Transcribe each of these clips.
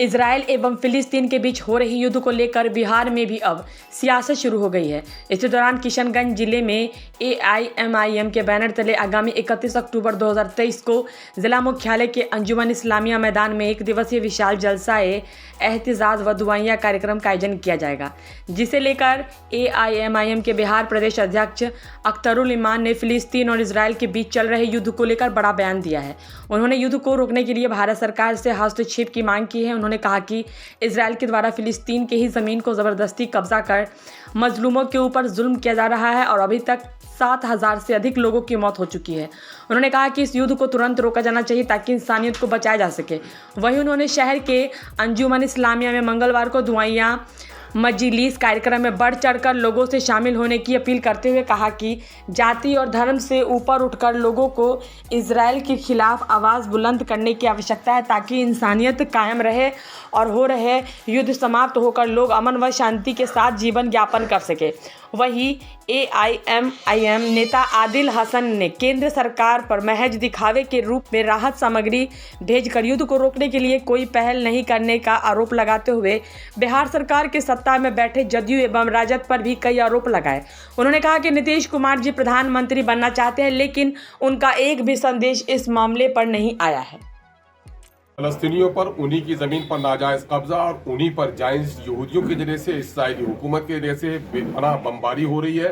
Israel एवं फिलिस्तीन के बीच हो रही युद्ध को लेकर बिहार में भी अब सियासत शुरू हो गई है। इसी दौरान किशनगंज जिले में AIMIM के बैनर तले आगामी 31 अक्टूबर 2023 को जिला मुख्यालय के अंजुमन इस्लामिया मैदान में एक दिवसीय विशाल जलसा-ए एहतिजाज व दुआइया कार्यक्रम का आयोजन किया जाएगा, जिसे लेकर AIMIM के बिहार प्रदेश अध्यक्ष अख्तरुल ईमान ने फिलिस्तीन और इजराइल के बीच चल रहे युद्ध को लेकर बड़ा बयान दिया है। उन्होंने युद्ध को रोकने के लिए भारत सरकार से हस्तक्षेप की मांग की है। उन्होंने कहा कि इजराइल के द्वारा फिलिस्तीन के ही ज़मीन को ज़बरदस्ती कब्जा कर मजलूमों के ऊपर जुल्म किया जा रहा है और अभी तक 7,000 से अधिक लोगों की मौत हो चुकी है। उन्होंने कहा कि इस युद्ध को तुरंत रोका जाना चाहिए ताकि इंसानियत को बचाया जा सके। वहीं उन्होंने शहर के अंजुमन इस्लामिया में मंगलवार को दुआइया मजलिस कार्यक्रम में बढ़ चढ़कर लोगों से शामिल होने की अपील करते हुए कहा कि जाति और धर्म से ऊपर उठकर लोगों को इजराइल के खिलाफ आवाज़ बुलंद करने की आवश्यकता है ताकि इंसानियत कायम रहे और हो रहे युद्ध समाप्त होकर लोग अमन व शांति के साथ जीवन यापन कर सके। वहीं AIMIM नेता आदिल हसन ने केंद्र सरकार पर महज दिखावे के रूप में राहत सामग्री भेजकर युद्ध को रोकने के लिए कोई पहल नहीं करने का आरोप लगाते हुए बिहार सरकार के सत्ता में बैठे जदयू एवं राजद पर भी कई आरोप लगाए। उन्होंने कहा कि नीतीश कुमार जी प्रधानमंत्री बनना चाहते हैं, लेकिन उनका एक भी संदेश इस मामले पर नहीं आया है। फलस्तीनियों पर उन्हीं की जमीन पर नाजायज कब्जा और उन्हीं पर जायज यहूदियों के जरिए से इस्राइली हुकूमत के जरिए से बेपनाह बमबारी हो रही है।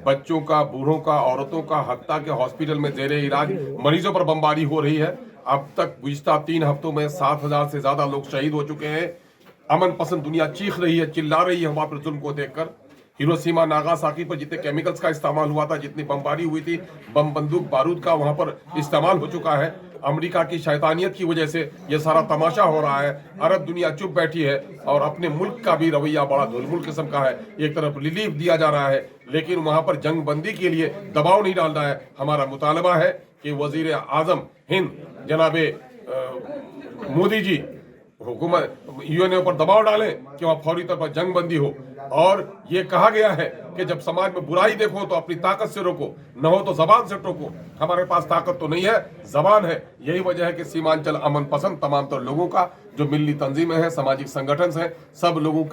बच्चों का, बूढ़ों का, औरतों का, हत्या के हॉस्पिटल में जेरे इलाज मरीजों पर बमबारी हो रही है। अब तक गुज़िश्ता 3 हफ्तों में 7,000 से ज्यादा लोग शहीद हो चुके हैं। अमन पसंद दुनिया चीख रही है, चिल्ला रही है वहां पर जुल्म को देखकर। हिरोशिमा नागासाकी पर जितने केमिकल्स का इस्तेमाल हुआ था, जितनी बमबारी हुई थी, बम बंदूक बारूद का वहां पर इस्तेमाल हो चुका है। अमेरिका की शैतानियत की वजह से ये सारा तमाशा हो रहा है। अरब दुनिया चुप बैठी है और अपने मुल्क का भी रवैया बड़ा धुलमुल किस्म का है। एक तरफ रिलीफ दिया जा रहा है, लेकिन वहां पर जंग बंदी के लिए दबाव नहीं डाल रहा है। हमारा मुतालबा है कि वजीर आजम हिंद जनाबे मोदी जी हुकूमत UN पर दबाव डालें कि वहां फौरी तौर पर जंग बंदी हो। और ये कहा गया है कि जब समाज में बुराई देखो तो अपनी ताकत से रोको, न हो तो जबान से टोको। हमारे पास ताकत तो नहीं है, जबान है। यही वजह है कि सीमांचल अमन पसंद तमाम तो लोगों का, जो मिली तंजीमें हैं, सामाजिक संगठन हैं, सब लोगों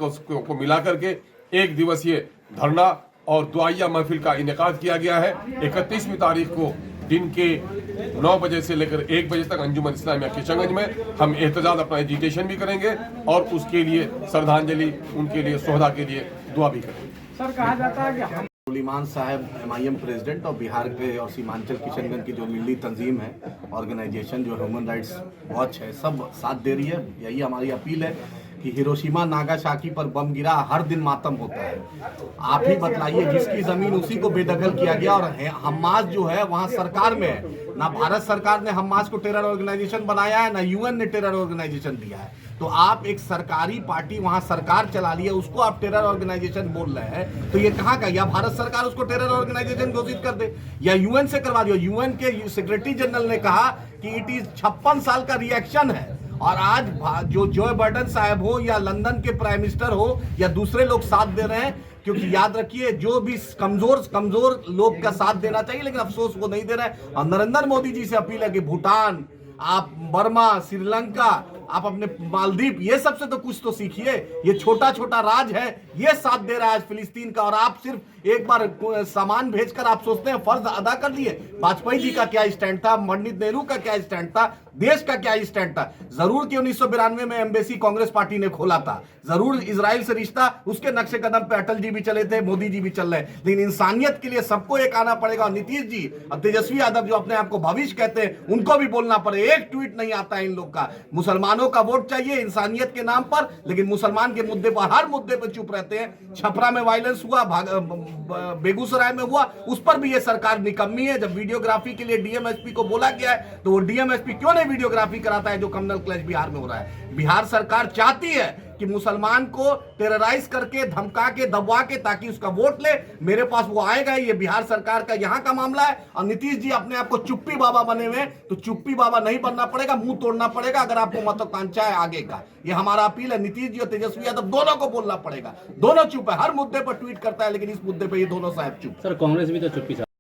को मिला करके एक दिवसीय धरना और दुआइया महफिल का इनेकाद किया गया है। 31वीं तारीख को दिन के 9 बजे से लेकर 1 बजे तक अंजुमन इस्लामिया किशनगंज में हम एहतजाज अपना एजिटेशन भी करेंगे और उसके लिए श्रद्धांजलि, उनके लिए सोहदा के लिए दुआ भी करेंगे। सर, कहा जाता है कि ईमान साहब MIM प्रेसिडेंट और बिहार के और सीमांचल किशनगंज की जो मिली तंजीम है, ऑर्गेनाइजेशन जो ह्यूमन राइट्स वॉच है, सब साथ दे रही है। यही हमारी अपील है कि हिरोशिमा नागासाकी पर बम गिरा, हर दिन मातम होता है। आप ही बतलाइए, जिसकी जमीन उसी को बेदखल किया गया और हमास जो है वहां सरकार में है। ना भारत सरकार ने हमास को टेरर ऑर्गेनाइजेशन बनाया है, ना UN ने टेरर ऑर्गेनाइजेशन दिया है। तो आप एक सरकारी पार्टी वहां सरकार चला ली है, उसको आप टेरर ऑर्गेनाइजेशन बोल रहे हैं, तो ये कहाँ का? या भारत सरकार उसको टेरर ऑर्गेनाइजेशन घोषित कर दे या UN से करवा दो। UN के सेक्रेटरी जनरल ने कहा कि इट इज 56 साल का रिएक्शन है। और आज जो जो बाइडेन साहब हो या लंदन के प्राइम मिनिस्टर हो या दूसरे लोग साथ दे रहे हैं, क्योंकि याद रखिए, जो भी कमजोर लोग का साथ देना चाहिए, लेकिन अफसोस वो नहीं दे रहे हैं। और नरेंद्र मोदी जी से अपील है कि भूटान, आप बर्मा, श्रीलंका, आप अपने मालदीव, ये सबसे तो कुछ तो सीखिए। ये छोटा छोटा राज है, ये साथ दे रहा है आज फिलिस्तीन का, और आप सिर्फ एक बार सामान भेजकर आप सोचते हैं फर्ज अदा कर लिए। वाजपेयी जी का क्या स्टैंड था, पंडित नेहरू का क्या स्टैंड था, देश का क्या स्टैंड था? जरूर कि 1992 में एम्बेसी कांग्रेस पार्टी ने खोला था, जरूर इजराइल से रिश्ता, उसके नक्शे कदम पे अटल जी भी चले थे, मोदी जी भी चल रहे, लेकिन इंसानियत के लिए सबको एक आना पड़ेगा। और नीतीश जी और तेजस्वी यादव जो अपने आप को भविष्य कहते हैं, उनको भी बोलना पड़े। एक ट्वीट नहीं आता है इन लोग का। मुसलमानों का वोट चाहिए इंसानियत के नाम पर, लेकिन मुसलमान के मुद्दे पर, हर मुद्दे पर चुप रहते हैं। छपरा में वायलेंस हुआ, बेगूसराय में हुआ, उस पर भी ये सरकार निकम्मी है। जब वीडियोग्राफी के लिए DMSP को बोला गया है, तो वो DMSP क्यों नहीं वीडियोग्राफी कराता है जो कम्युनल क्लैश बिहार में हो रहा है? बिहार सरकार चाहती है कि मुसलमान को टेरराइज करके, धमका के, दबवा के, ताकि उसका वोट ले। मेरे पास वो आएगा, ये बिहार सरकार का यहाँ का मामला है। और नीतीश जी अपने आप को चुप्पी बाबा बने हुए, तो चुप्पी बाबा नहीं बनना पड़ेगा, मुंह तोड़ना पड़ेगा अगर आपको महत्वाकांक्षा है आगे का। ये हमारा अपील है। नीतीश जी और तेजस्वी यादव दोनों को बोलना पड़ेगा। दोनों चुप है, हर मुद्दे पर ट्वीट करता है, लेकिन इस मुद्दे पर ये दोनों साहब चुप। सर, कांग्रेस भी तो चुप्पी